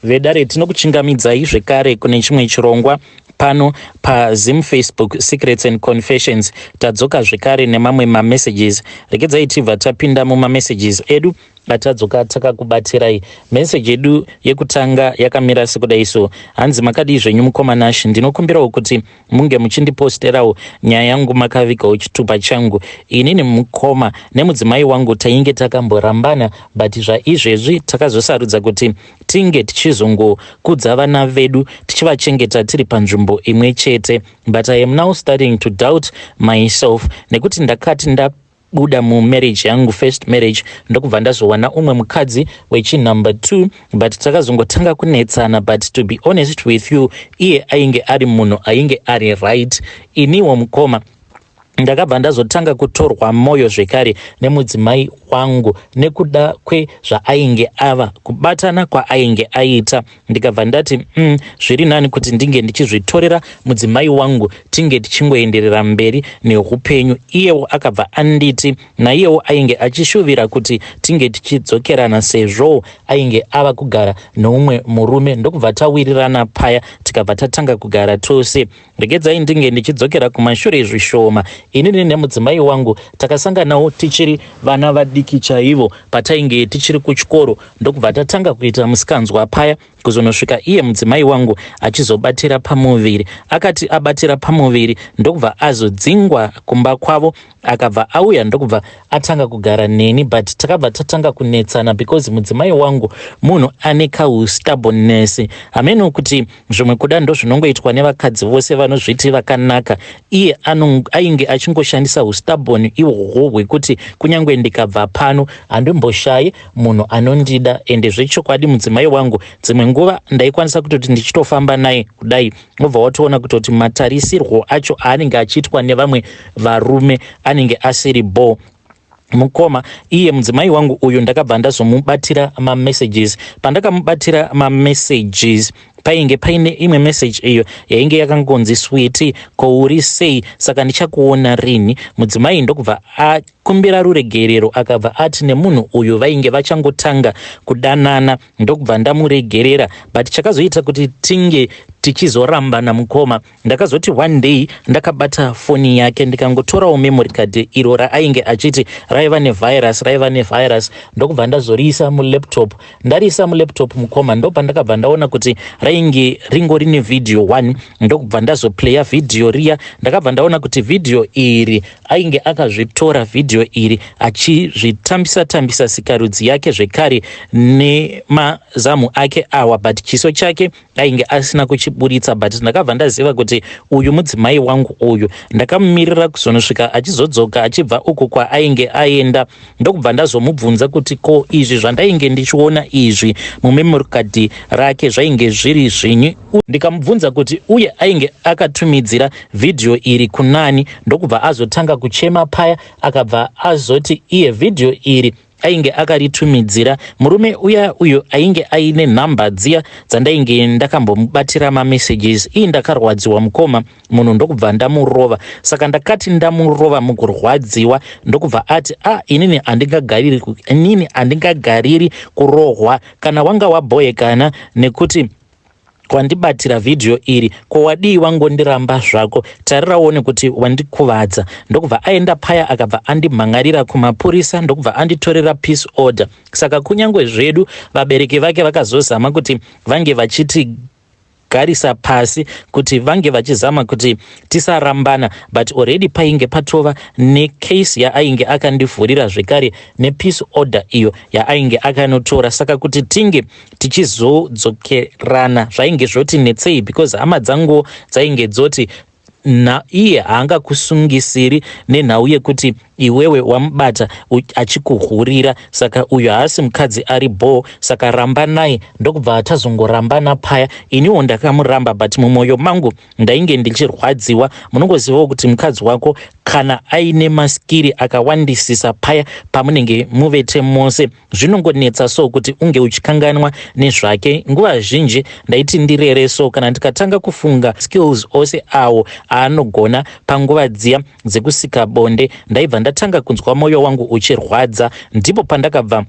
vedare tinokuchingamidzai zvekare kune chimwe chirongwa pano paZim Facebook Secrets and Confessions. Tadzoka zvekare nemamwe messages. Regedzai tibva tapinda messages edu atadzoka takakubatirai. Message edu yekutanga yakamira sekudai so: hanzi makadii zvenyu mukomanashi, ndinokumbirawo kuti munge muchindiposterawo nyaya yangu makavigawo chitupa changu. Inini mukoma nemudzimai wangu tainge takamborambana, but zvaizvezvi takazosarudza kuti tinge tichizongokudza vana vedu tichivachengeta tiri panzvimbo imwe chete. But I am now starting to doubt myself, nekuti ndakati buda marriage yangu, first marriage, ndokubva ndazowana umwe mukadzi number 2, but takazongotanga kunetsana. But to be honest with you, iye ainge ari munhu ainge ari right. Iniwo mukoma ndakabva ndazotanga kutorwa moyo zvekare nemudzimai wangu nekuda kwezvaainge ava, kubatana kwaainge aita. Ndikabva ndati zviri nani kuti ndinge ndichizvitorera mudzimai wangu tinge tichingoenderera mberi neupenyu. Iyewo akabva anditi naiyewo ainge achishuvira kuti tinge tichidzokerana sezvo ainge ava kugara noumwe murume. Ndokubva tawirirana paya tikabva tatanga kugara tose. Regedzai ndinge ndichidzokera kumashure zvishoma. Inini nemudzimai wangu takasanganawo tichiri vana vadiki chaivo patainge tichiri kuchikoro. Ndokubva tatanga kuita musikanzwa paya kuzonosvika iye mudzimai wangu achizobatira pamuviri. Akati abatira pamuviri ndokubva azodzingwa kumba kwavo, akabva auya ndokubva atanga kugara neni. But takabva tatanga kunetsana because mudzimai wangu munhu ane stubbornness. Hameno kuti zvimwe kuda ndo zvinongoitwa nevakadzi vose vanozviti vakanaka. Iye ainge achingoshandisa stubborn ihwohwo hwekuti kunyangwe ndikabva pano handimboshayi munhu anondida. Ende zvechokwadi mudzimai wangu dzimwe nguva ndaikwanisa kutoti ndichitofamba naye kudai, wobva watoona kutoti matarisirwo acho aanenge achiitwa nevamwe varume anenge asiri bo mukoma. Iye mudzimai wangu uyu ndakabva ndazomubatira messages. Pandakamubatira messages painge paine imwe message iyo yainge yakangonzi sweet, kouri sei, saka ndichakuona rini. Mudzimai ndokubva akumbira ruregerero, akabva ati nemunhu uyu vainge vachangotanga kudanana. Ndokubva ndamuregerera, but chakazoita kuti tinge tichizorambana mukoma, ndakazoti one day ndakabata foni yake ndikangotorawo memory card iro raainge achiti raiva nevirus. Ndokubva ndazoriisa mulaptop. Ndariisa mulaptop mukoma, ndopa ndakabva ndaona kuti rainge ringori nevideo 1. Ndokubva ndazoplaya video riya. Ndakabva ndaona kuti video iri ainge akazvitora video iri achizvitambisa sikarudzi yake zvekare nemazamu ake awa, but chiso chake ainge asina kuchiburitsa. But ndakabva ndaziva kuti uyu mudzimai wangu uyu ndakamumirira kuzonosvika achizodzoka achibva uko kwaainge aenda. Ndokubva ndazomubvunza kuti ko izvi zvandainge ndichiona izvi mumemory card rake zvainge zviri zvinyi. Ndikamubvunza kuti uye ainge akatumidzira video iri kunani. Ndokubva azotanga kuchema paya, akabva azoti iye video iri ainge akaritumidzira murume uyo ainge aine nhamba dziya dzandainge ndakambomubatira messages. Iyi ndakarwadziwa mukoma, munhu ndokubva ndamurova. Saka ndakati ndamurova mukurwadziwa, ndokubva ati inini handingagariri kurohwa kana wanga wabhoyekana nekuti wandibatira video iri, ko wadii wangondiramba zvako, tariraone kuti wandikuvadza. Ndokubva aenda paya akabva andimhangarira kumapurisa, ndokubva anditorera peace order. Saka kunyangwe zvedu vabereki vake vakazozama kuti vange vachiti garisa pasi kuti vange vachizama kuti tisarambana, but already painge patova necase yaainge akandivhurira zvekare nepeace order iyo yaainge akanotora. Saka kuti tinge tichizodzokerana zvainge zvoti netsei, because hama dzangu dzainge dzoti iye haangakusungisiri nenhau yekuti iwewe wamubata achikuhurira, saka uyu haasi mukadzi ari bo, saka ramba naye. Ndokubva atazongorambana paya. Iniwo ndakamuramba, but mumwoyo mangu ndainge ndichirwadziwa. Munongozivawo kuti mukadzi wako kana aine maskiri akawandisisa paya pamunenge muvete mose, zvinongonetsa so kuti unge uchikanganwa nezvake. Nguva zhinji ndaiti ndirere so kana ndikatanga kufunga skills ose awo aanogona panguva dziya dzekusika bonde, ndaibva ndatanga kunzwa moyo wangu uchirwadza. Ndipo pandakabva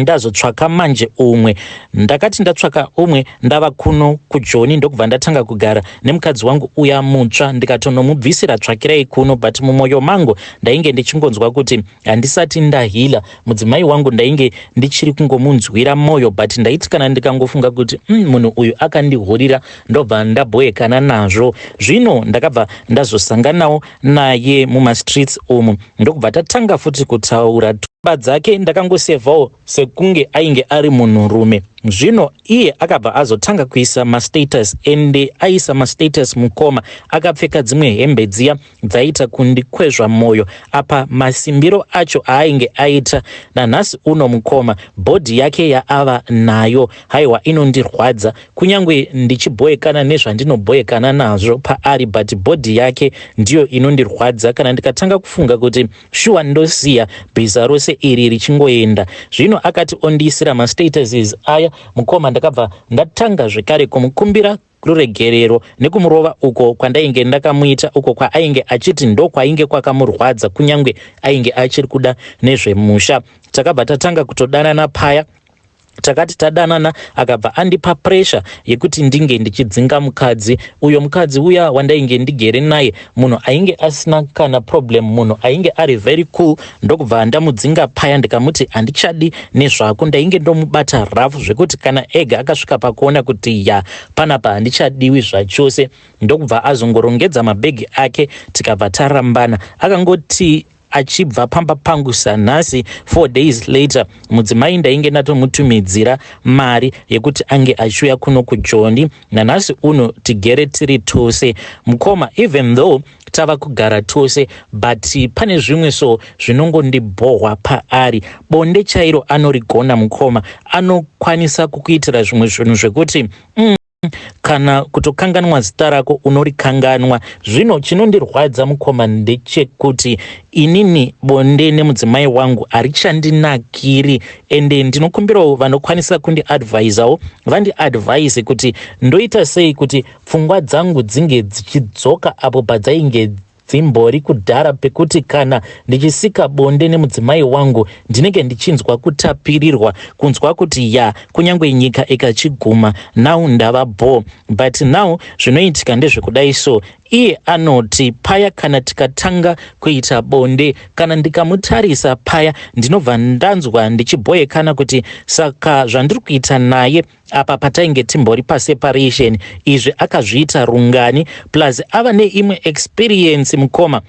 ndazotsvaka manje umwe. Ndakati ndatsvaka umwe ndava kuno kuJoni ndokubva ndatanga kugara nemukadzi wangu uya mutsva, ndikatonomubvisira tsvakirai kuno, but mumwoyo mangu ndainge ndichingonzwa kuti handisati ndahila. Mudzimai wangu ndainge ndichiri kungomunzwira mwoyo, but ndaiti kana ndikangofunga kuti munhu uyu akandihurira ndobva ndabhoyekana nazvo. Zvino ndakabva ndazosanganawo naye mumastreets umu ndokubva tatanga futi kutaura. Pfungwa dzake ndakangosevhawo sekunge ainge ari munhurume. Zvino iye akabva azotanga kuisa mastatus, ende aisa mastatus mukoma akapfeka dzimwe hembe dziya dzaita kundikwezva mwoyo. Apa masimbiro acho ainge aita nanhasi uno mukoma bhodhi yake yaava nayo haiwa inondirwadza, kunyange ndichibhoyekana nezvandinobhoyekana nazvo paari, but bhodhi yake ndiyo inondirwadza kana ndikatanga kufunga kuti shuwa ndosiya bhiza rose iri richingoenda. Zvino akati ondiisira mastatuses aya mukoma ndakabva ndatanga zvekare kumukumbira ruregerero nekumurova uko kwandainge ndakamuita, uko kwaainge achiti ndokwainge kwakamurwadza kunyange ainge achiri kuda nezvemusha. Takabva tatanga kutodanana paya. Takati tadanana akabva andipa pressure yekuti ndinge ndichidzinga mukadzi. Uyo mukadzi uya wandainge ndigere naye munhu ainge asina kana problem, munhu ainge ari very cool. Ndokubva ndamudzinga paya ndikamuti handichadi nezvako. Ndainge ndomubata rafu zvekuti kana ega akasvika pakuona kuti ya panapa handichadiwi zvachose, ndokubva azongorongedza mabhegi ake tikabva tarambana. Akangoti achibva pamba pangu sanhasi 4 days later mudzimai ndainge ndatomutumidzira mari yekuti ange achiuya kuno kuJoni. Nanhasi uno tigere tiri tose mukoma, even though tava kugara tose, but pane zvimwe so zvinongondibhohwa paari. Bonde chairo anorigona mukoma, anokwanisa kukuitira zvimwe zvinhu zvekuti kana kutokanganwa zita rako unorikanganwa. Zvino chinondirwadza mukoma ndechekuti inini bonde nemudzimai wangu harichandinakiri, ende ndinokumbirawo vanokwanisa kundiadvaisawo vandiadvaise kuti ndoita sei kuti pfungwa dzangu dzinge dzichidzoka apo padzainge dzimbori kudhara, pekuti kana ndichisika bonde nemudzimai wangu ndinenge ndichinzwa kutapirirwa, kunzwa kuti ya kunyange nyika ikachiguma now ndava bo. But now zvinoitika ndezvekudai so iye anoti paya kana tikatanga kuita bonde, kana ndikamutarisa paya ndinobva ndanzwa ndichibhoyekana kuti saka zvandiri kuita naye apa patainge timbori paseparation izvi akazviita rungani, plus ava neimwe experience mukoma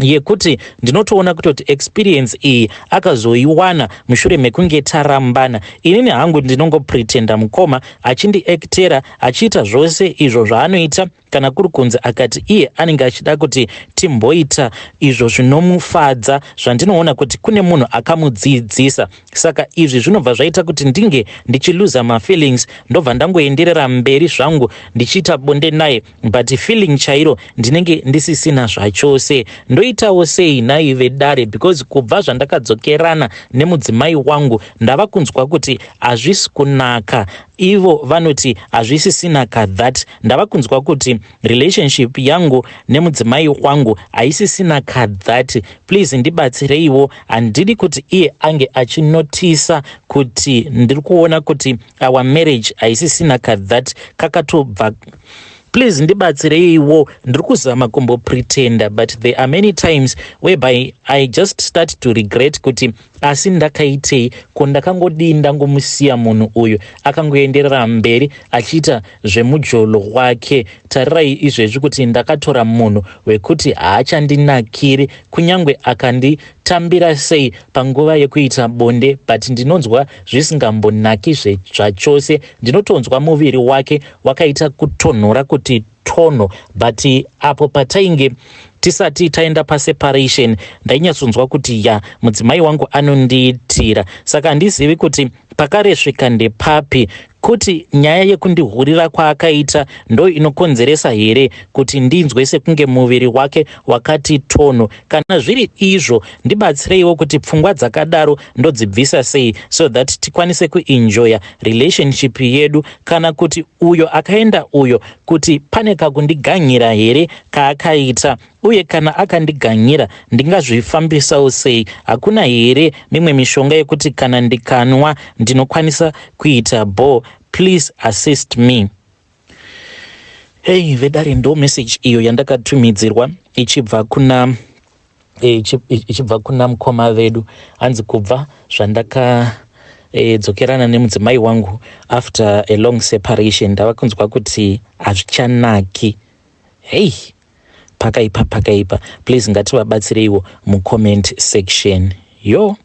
yekuti ndinotoona kutoti experience iyi akazoiwana mushure mekunge tarambana. Inini hangu ndinongopretenda mukoma achindiaktera achiita zvose izvo zvaanoita, kana kuri kunzi akati iye anenge achida kuti timboita izvo zvinomufadza, zvandinoona kuti kune munhu akamudzidzisa. Saka izvi zvinobva zvaita kuti ndinge ndichiluza mafeelings, ndobva ndangoenderera mberi zvangu ndichiita bonde naye, but feeling chairo ndinenge ndisisina zvachose. Ndoitawo sei naive dare, because kubva zvandakadzokerana nemudzimai wangu ndava kunzwa kuti hazvisi kunaka. Ivo vanoti hazvisisina kadhat. Ndava kunzwa kuti relationship yangu nemudzimai wangu haisisina kadhat. Please ndibatsireiwo, handidi kuti iye ange achinotisa kuti ndiri kuona kuti our marriage haisisina kadhat kakatobva. Please ndibatsireiwo, ndiri kuzama kumbopretenda, but there are many times whereby I just start to regret kuti asi ndakaitei, ko ndakangodii ndangomusiya munhu uyu akangoenderera mberi achiita zvemujolo wake. Tarirai izvezvi kuti ndakatora munhu wekuti haachandinakiri kunyange akanditambira sei panguva yekuita bonde, but ndinonzwa zvisingambonaki zvachose. Ndinotonzwa muviri wake wakaita kutonhora kuti tono, but apo patainge tisati taenda paseparation ndainyatsonzwa kuti ya mudzimai wangu anondiitira. Saka handizivi kuti pakaresvika ndepapi, kuti nyaya yekundihurira kwaakaita ndo inokonzeresa here kuti ndinzwe sekunge muviri wake wakati tono. Kana zviri izvo ndibatsireiwo kuti pfungwa dzakadaro ndodzibvisa sei, so that tikwanise kuenjoya relationship yedu. Kana kuti uyo akaenda uyo kuti pane kakundiganyira here kaakaita, uye kana akandiganyira ndingazvifambisawo sei? Hakuna here mimwe mishonga yekuti kana ndikanwa ndinokwanisa kuita ball? Please assist me. Hey vedare, ndo message iyo yandakatumidzirwa ichibva kuna mukoma vedu. Hanzi kubva zvandaka dzokerana nemudzimai wangu after a long separation ndava kunzwa kuti hazvichanaki. Hey, pakaipa. Please ngativabatsireiwo mucomment section. Yo.